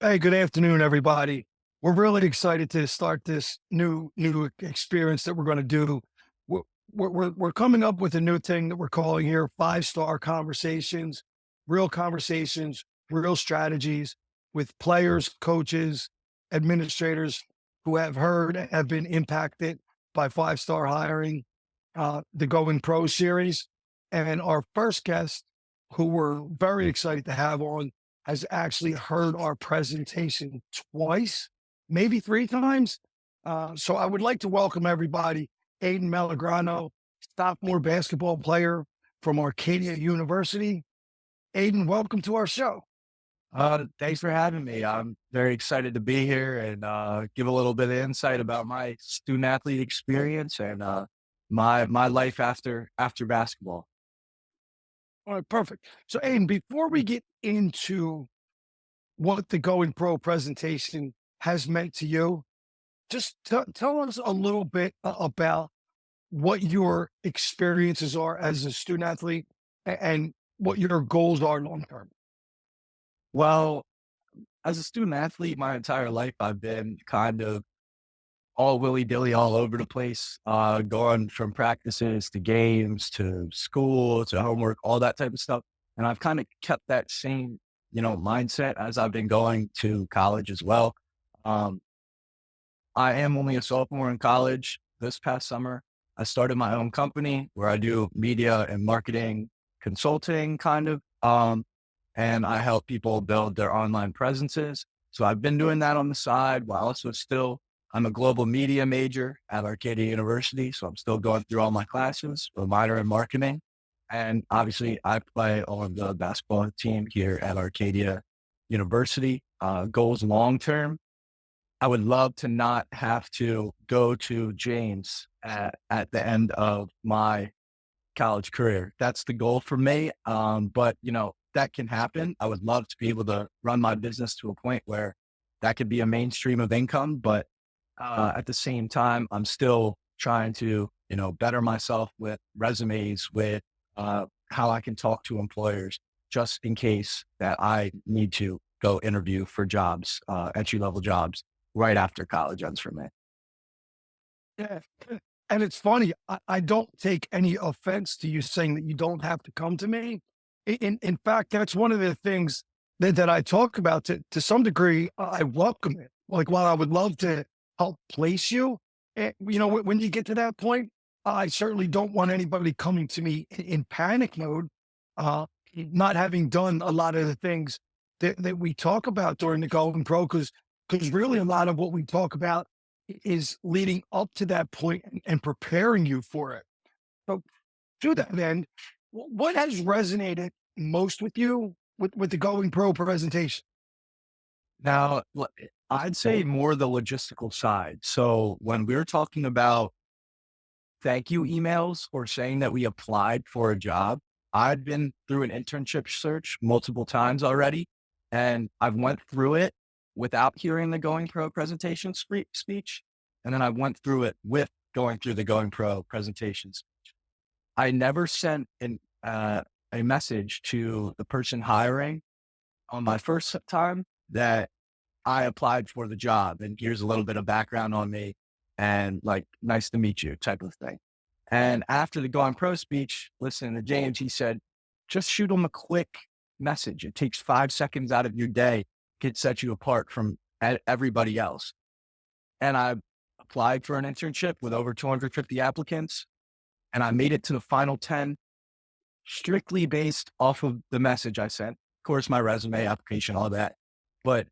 Hey, good afternoon, everybody. We're really excited to start this new experience that we're going to do. We're, we're coming up with a new thing that we're calling here five-star conversations, real strategies with players, coaches, administrators who have heard and have been impacted by five-star hiring, the Going Pro series. And our first guest, who we're very excited to have on, has actually heard our presentation twice, maybe three times. So I would like to welcome everybody, Aidan Melograna, sophomore basketball player from Arcadia University. Aidan, welcome to our show. Thanks for having me. I'm very excited to be here and give a little bit of insight about my student athlete experience and my life after basketball. All right, perfect. So, Aidan, before we get into what the Going Pro presentation has meant to you, just tell us a little bit about what your experiences are as a student athlete and what your goals are long term. Well, as a student athlete, my entire life I've been kind of all willy dilly all over the place, going from practices to games to school to homework, all that type of stuff. And I've kind of kept that same, mindset as I've been going to college as well. Um, I am only a sophomore in college. This past summer, I started my own company where I do media and marketing consulting kind of. And I help people build their online presences. So I've been doing that on the side while also still, I'm a global media major at Arcadia University. So I'm still going through all my classes, a minor in marketing. And obviously I play on the basketball team here at Arcadia University. Goals long term, I would love to not have to go to James at the end of my college career. That's the goal for me. But that can happen. I would love to be able to run my business to a point where that could be a mainstream of income. But at the same time, I'm still trying to, better myself with resumes, with how I can talk to employers just in case that I need to go interview for jobs, entry level jobs right after college ends for me. Yeah. And it's funny, I don't take any offense to you saying that you don't have to come to me. In fact, that's one of the things that I talk about to some degree. I welcome it. Like, while I would love to help place you, when you get to that point, I certainly don't want anybody coming to me in panic mode, not having done a lot of the things that we talk about during the Golden Pro, because really a lot of what we talk about is leading up to that point and preparing you for it. So to that end, what has resonated most with you with the Going Pro presentation? Now, I'd say more the logistical side. So when we're talking about thank you emails or saying that we applied for a job, I've been through an internship search multiple times already, and I've went through it without hearing the Going Pro presentation speech. And then I went through it with going through the Going Pro presentations. I never sent a message to the person hiring on my first time that I applied for the job and here's a little bit of background on me and like, nice to meet you type of thing. And after the Going Pro speech, listening to James, he said, just shoot them a quick message. It takes 5 seconds out of your day, could set you apart from everybody else. And I applied for an internship with over 250 applicants and I made it to the final 10 strictly based off of the message I sent. Of course, my resume, application, all that. But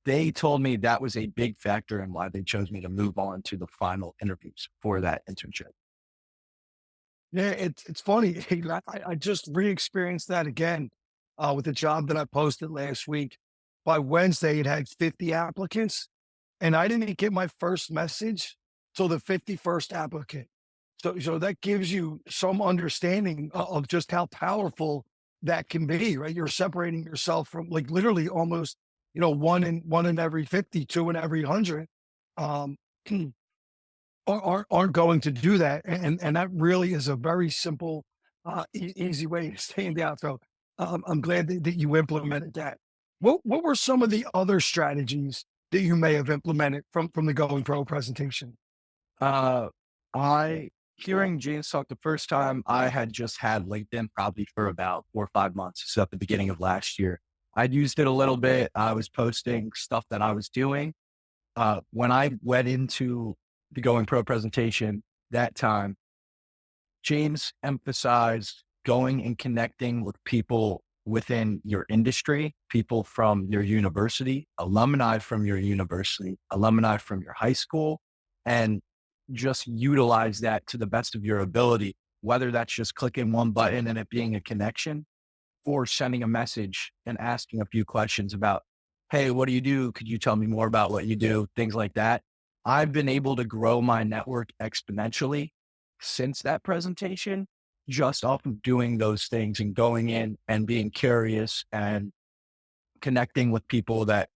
they told me that was a big factor in why they chose me to move on to the final interviews for that internship. Yeah, it's funny. I just re-experienced that again with the job that I posted last week. By Wednesday, it had 50 applicants, and I didn't get my first message till the 51st applicant. So that gives you some understanding of just how powerful that can be, right? You're separating yourself from, like, literally almost, one in every 50, two in every 100. Um, aren't going to do that, and that really is a very simple, easy way to stand out. So I'm glad that you implemented that. What were some of the other strategies that you may have implemented from the Going Pro presentation? Uh, I hearing James talk the first time, I had just had LinkedIn probably for about 4 or 5 months. So at the beginning of last year, I'd used it a little bit. I was posting stuff that I was doing. When I went into the Going Pro presentation that time, James emphasized going and connecting with people within your industry, people from your university, alumni from your university, alumni from your high school, and just utilize that to the best of your ability, whether that's just clicking one button and it being a connection or sending a message and asking a few questions about, hey, what do you do? Could you tell me more about what you do? Things like that. I've been able to grow my network exponentially since that presentation, just off of doing those things and going in and being curious and connecting with people that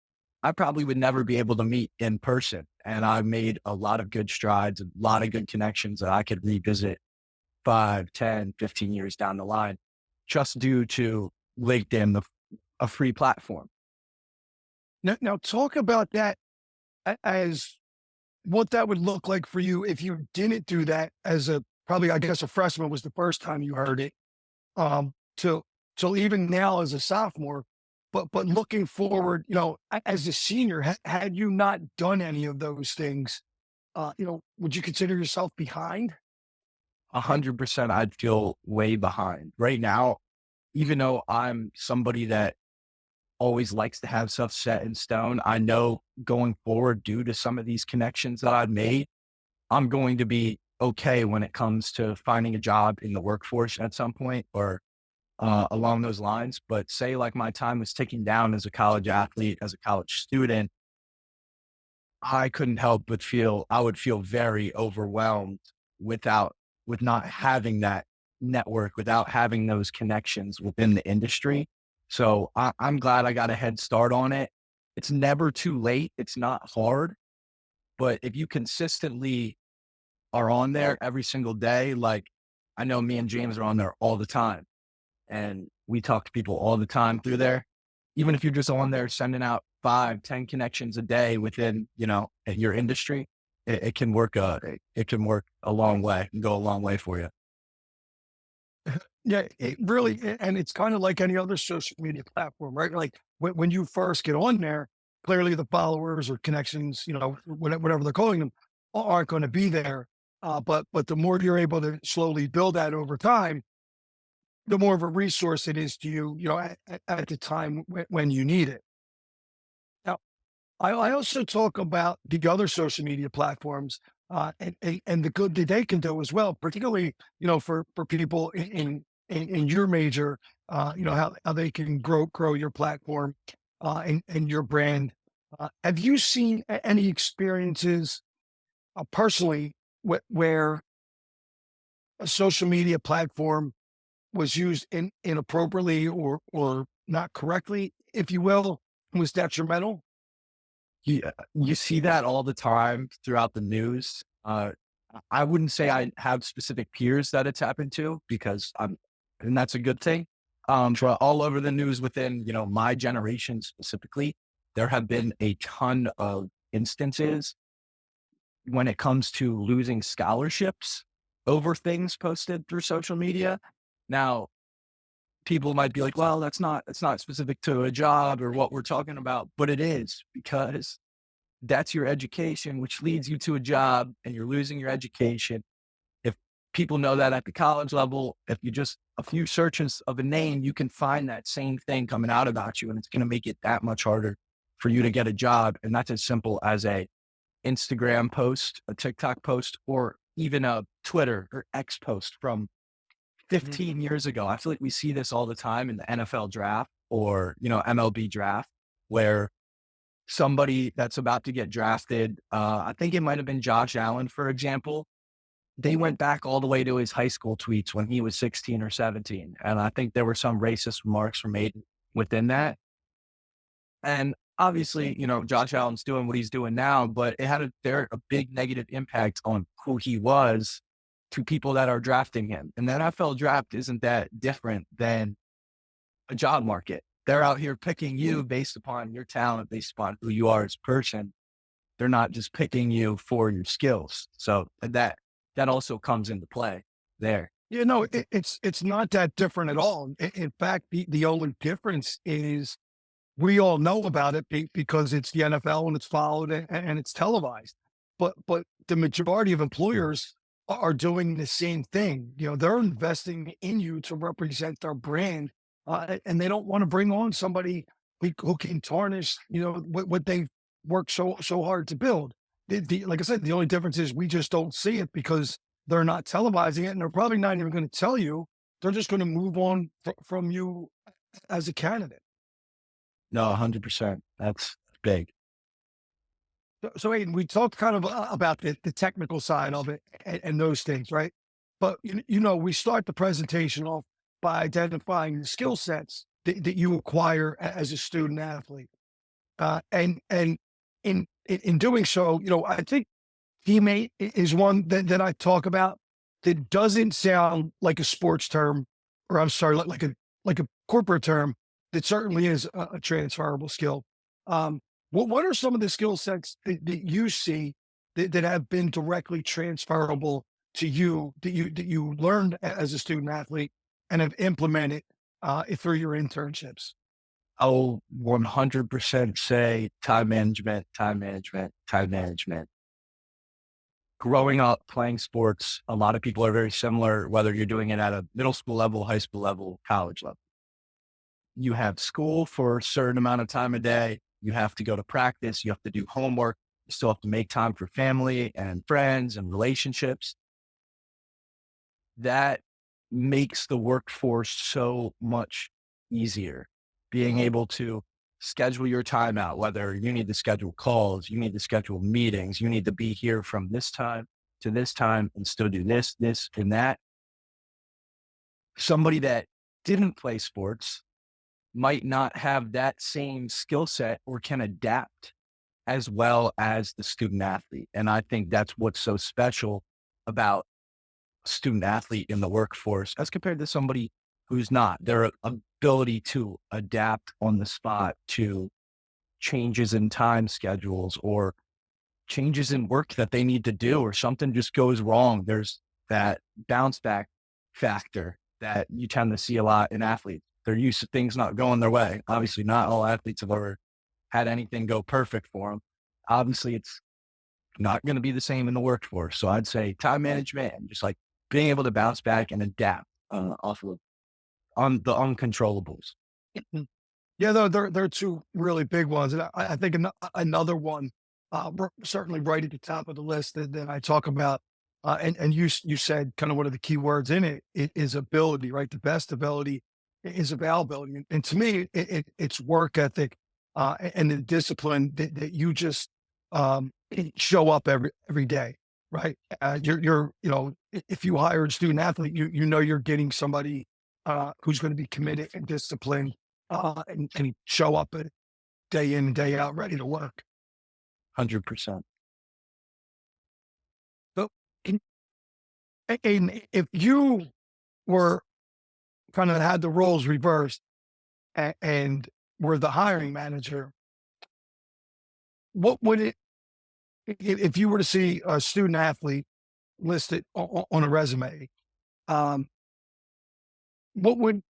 I probably would never be able to meet in person. And I made a lot of good strides, a lot of good connections that I could revisit 5, 10, 15 years down the line, just due to LinkedIn, a free platform. Now talk about that as what that would look like for you if you didn't do that as a probably, I guess, a freshman was the first time you heard it. To even now as a sophomore, but looking forward, as a senior, had you not done any of those things, would you consider yourself behind? 100%, I'd feel way behind right now, even though I'm somebody that always likes to have stuff set in stone. I know going forward, due to some of these connections that I've made, I'm going to be okay when it comes to finding a job in the workforce at some point or along those lines. But say like my time was ticking down as a college athlete, as a college student, I couldn't help but I would feel very overwhelmed without, with not having that network, without having those connections within the industry. So I'm glad I got a head start on it. It's never too late. It's not hard, but if you consistently are on there every single day, like I know me and James are on there all the time and we talk to people all the time through there. Even if you're just on there sending out 5, 10 connections a day within, your industry, it can work, it can work a long way and go a long way for you. Yeah, it really, and it's kind of like any other social media platform, right? Like when you first get on there, clearly the followers or connections, whatever they're calling them, aren't going to be there. But the more you're able to slowly build that over time, the more of a resource it is to you, at the time when you need it. Now, I also talk about the other social media platforms and the good that they can do as well, particularly for people in your major, how they can grow your platform and your brand. Have you seen any experiences personally where a social media platform was used inappropriately or not correctly, if you will, was detrimental? You see that all the time throughout the news. I wouldn't say I have specific peers that it's happened to because and that's a good thing. But all over the news within, my generation specifically, there have been a ton of instances when it comes to losing scholarships over things posted through social media. Now, people might be like, well, it's not specific to a job or what we're talking about, but it is because that's your education, which leads you to a job and you're losing your education. If people know that at the college level, if you just a few searches of a name, you can find that same thing coming out about you. And it's going to make it that much harder for you to get a job. And that's as simple as a Instagram post, a TikTok post, or even a Twitter or X post from Mhm. 15 years ago. I feel like we see this all the time in the NFL draft or, MLB draft where somebody that's about to get drafted. I think it might have been Josh Allen, for example. They went back all the way to his high school tweets when he was 16 or 17. And I think there were some racist remarks from Aidan within that. And obviously, Josh Allen's doing what he's doing now, but it had a big negative impact on who he was to people that are drafting him. And the NFL draft isn't that different than a job market. they're out here picking you based upon your talent, based upon who you are as a person. They're not just picking you for your skills. So that also comes into play there. You know, it's not that different at all. In fact, the only difference is we all know about it because it's the NFL and it's followed and it's televised. But the majority of employers are doing the same thing. You know, they're investing in you to represent their brand, and they don't want to bring on somebody who can tarnish, you know, what they've worked so hard to build. Like I said, the only difference is we just don't see it because they're not televising it, and they're probably not even going to tell you. They're just going to move on from you as a candidate. No, 100%. That's big. So, Aiden, we talked kind of about the technical side of it and those things, right? But you know, we start the presentation off by identifying the skill sets that you acquire as a student athlete, and in doing so, you know, I think teammate is one that I talk about that doesn't sound like a sports term, or I'm sorry, like a corporate term. That certainly is a transferable skill. What are some of the skill sets that you see that have been directly transferable to you that you learned as a student athlete and have implemented through your internships? I'll 100% say time management, time management, time management. Growing up playing sports, a lot of people are very similar, whether you're doing it at a middle school level, high school level, college level. You have school for a certain amount of time a day. You have to go to practice. You have to do homework. You still have to make time for family and friends and relationships. That makes the workforce so much easier. Being able to schedule your time out, whether you need to schedule calls, you need to schedule meetings, you need to be here from this time to this time and still do this, and that. Somebody that didn't play sports might not have that same skill set or can adapt as well as the student athlete. And I think that's what's so special about a student athlete in the workforce as compared to somebody who's not. Their ability to adapt on the spot to changes in time schedules or changes in work that they need to do, or something just goes wrong. There's that bounce back factor that you tend to see a lot in athletes. They're used to things not going their way. Obviously, not all athletes have ever had anything go perfect for them. Obviously, it's not going to be the same in the workforce. So I'd say time management and just like being able to bounce back and adapt off of on the uncontrollables. Yeah, though they're two really big ones, and I think another one, certainly right at the top of the list that I talk about, and you said kind of one of the key words in it is ability, right? The best ability is availability, and to me, it's work ethic, and the discipline that you just show up every day, right? You're you know, if you hire a student athlete, you know you're getting somebody who's going to be committed and disciplined and show up day in and day out ready to work. 100%. So, and, and if you were kind of had the roles reversed and were the hiring manager, what would it, if you were to see a student athlete listed on a resume, um, what would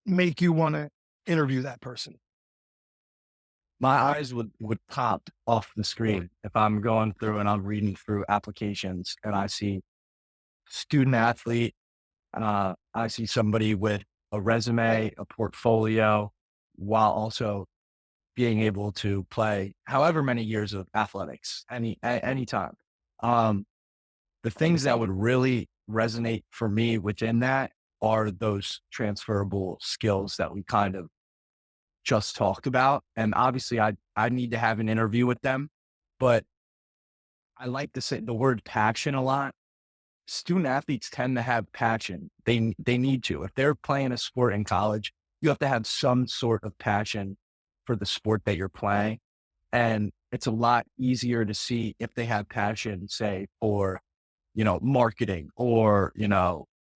make you want to interview that person? My eyes would pop off the screen if I'm going through and I'm reading through applications and I see student athlete. I see somebody with a resume, a portfolio, while also being able to play however many years of athletics, any time. Um, the things that would really resonate for me within that are those transferable skills that we kind of just talked about. And obviously I need to have an interview with them, but I like to say the word passion a lot. Student athletes tend to have passion. They need to. If they're playing a sport in college, you have to have some sort of passion for the sport that you're playing. And it's a lot easier to see if they have passion, say, for, marketing or,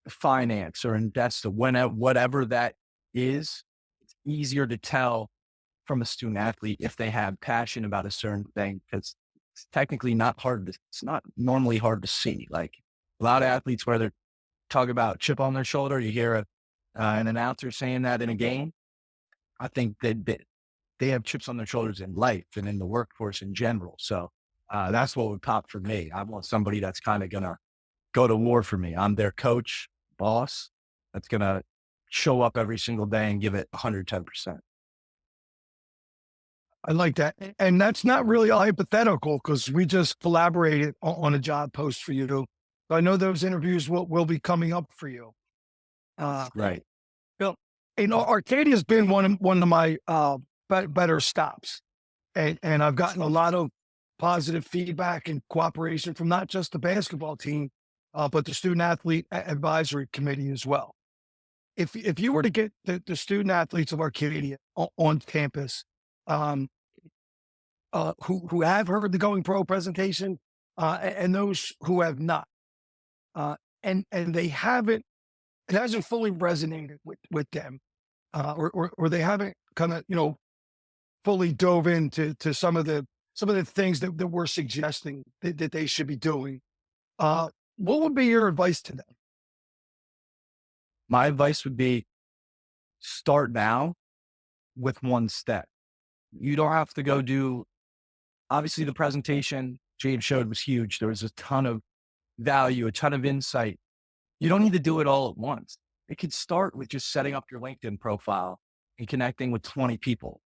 finance or invest, whenever, whatever that is. It's easier to tell from a student athlete if they have passion about a certain thing, because it's technically not hard to, it's not normally hard to see. Like a lot of athletes, where they're talking about chip on their shoulder, you hear an announcer saying that in a game. I think they have chips on their shoulders in life and in the workforce in general. So that's what would pop for me. I want somebody that's kind of gonna go to war for me. I'm their coach, boss, that's gonna show up every single day and give it 110%. I like that. And that's not really a hypothetical because we just collaborated on a job post for you. So I know those interviews will be coming up for you. Uh, Right. Bill, Arcadia's been one of my better stops, and I've gotten a lot of positive feedback and cooperation from not just the basketball team, but the student athlete advisory committee as well. If you were to get the student athletes of Arcadia on campus, um, who have heard the Going Pro presentation, and those who have not, and they haven't, it hasn't fully resonated with them, or they haven't kind of fully dove into some of the things that we're suggesting that they should be doing. What would be your advice to them? My advice would be start now with one step. You don't have to go do, obviously, the presentation James showed was huge. There was a ton of value, a ton of insight. You don't need to do it all at once. It could start with just setting up your LinkedIn profile and connecting with 20 people.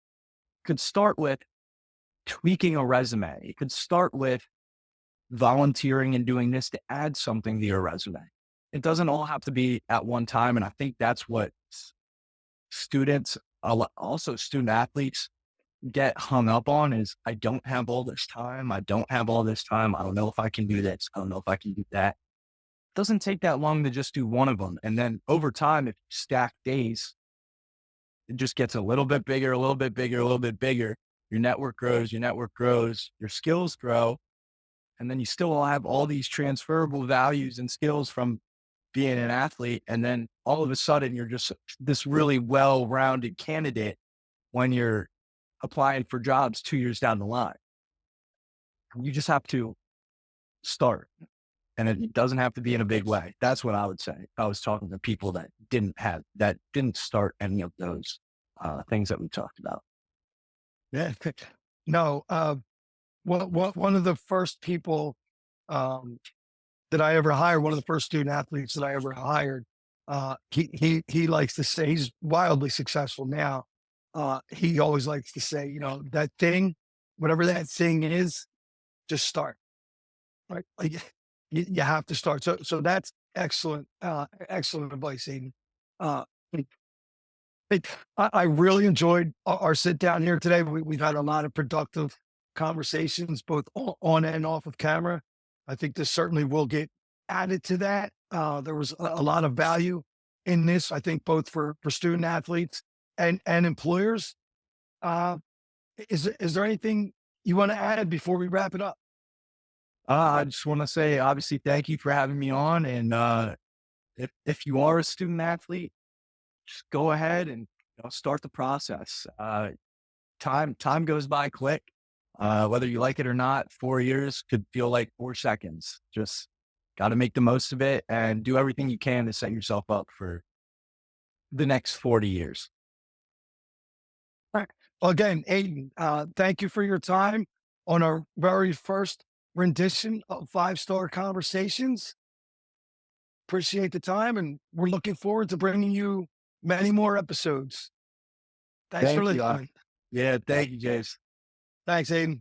It could start with tweaking a resume. It could start with volunteering and doing this to add something to your resume. It doesn't all have to be at one time. And I think that's what students, also student athletes, get hung up on is, I don't have all this time. I don't have all this time. I don't know if I can do this. I don't know if I can do that. It doesn't take that long to just do one of them. And then over time, if you stack days, it just gets a little bit bigger, a little bit bigger, a little bit bigger. Your network grows, your skills grow. And then you still will have all these transferable values and skills from being an athlete. And then all of a sudden, you're just this really well-rounded candidate when you're applying for jobs 2 years down the line. You just have to start. And it doesn't have to be in a big way. That's what I would say. If I was talking to people that didn't start any of those things that we talked about. Yeah, no. One of the first people um, that I ever hired, one of the first student athletes that I ever hired, he likes to say, he's wildly successful now. He always likes to say, that thing, whatever that thing is, just start. Right? Like you have to start. So that's excellent, excellent advice, Aiden. Uh, Hey, I really enjoyed our sit down here today. We've had a lot of productive conversations, both on and off of camera. I think this certainly will get added to that. There was a lot of value in this, I think, both for student athletes and employers. Uh, is there anything you want to add before we wrap it up? I just want to say, obviously, thank you for having me on. And if you are a student athlete, just go ahead and start the process. Time goes by quick. Whether you like it or not, 4 years could feel like 4 seconds. Just got to make the most of it and do everything you can to set yourself up for the next 40 years. All right. Well, again, Aiden, thank you for your time on our very first rendition of Five-Star Conversations. Appreciate the time, and we're looking forward to bringing you many more episodes. Thanks for Thank you. listening. Yeah, thank you, James. Thanks, Aiden.